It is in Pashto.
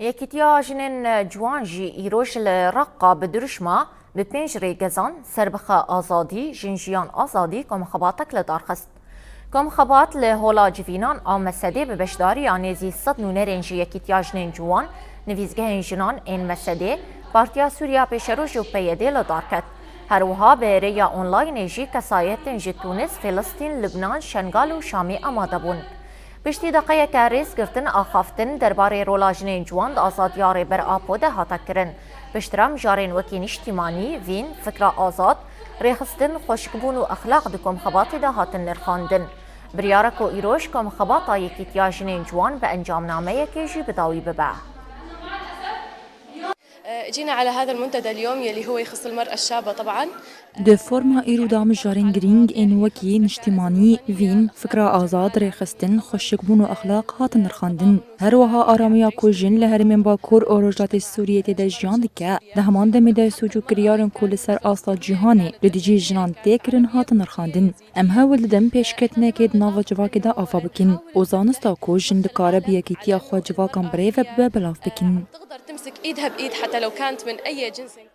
یکیتیا جنین جوانجی ایروش لرقا بدرشما به پنجره گزان سربخه آزادی جنجیان آزادی کم خباتک لدارخست. کم خبات لهولا جوینان آمسده به بشداری آنیزی صد نونرنجی یکیتیا جنین جوان نویزگه جنان این مسده پارتیا سوریا پیشروش و پیده لدارکت. هروها به ریا اونلاین جی کسایت جی تونس، فلسطین، لبنان، شنگال و شامی آماده بون. پشتی دقیقه که ریز گرتن آخافتن درباره رولاجنین جوان آزادیار بر آپوده هاتا کرن. پشترام جارین وکین اجتماعی وین فکر آزاد ریخستن خوشکبون و اخلاق دکم خباتی ده هاتن نرخاندن. بریارکو ایروش کم خباتا یکیتیا جنین جوان به انجام نامه کیجی بداوی ببه. جينا على هذا المنتدى اليوم يلي هو يخص المرأة الشابة طبعا. د فرما ایرو دام جارین گرینگ این وکی اجتماعی وین فکر آزاد ریخستن خوشکبون و اخلاق هات نرخاندن هر وها آرامیا کوجن لهر من باکور اوروجات سوریه تد جیان دکه ده همان دمده سوجو کریارن کل سر آسا جهانی لدیجی جنان تکرن هات نرخاندن ام هول دم پیشکت نکید ناو جواک ده آفا بکن اوزانستا کوجن دکاره بیاکیتیا خوا جواکان بریو ببلاف بکن تقدر تمسك ايدها بايد حتى لو كانت من اي جنس.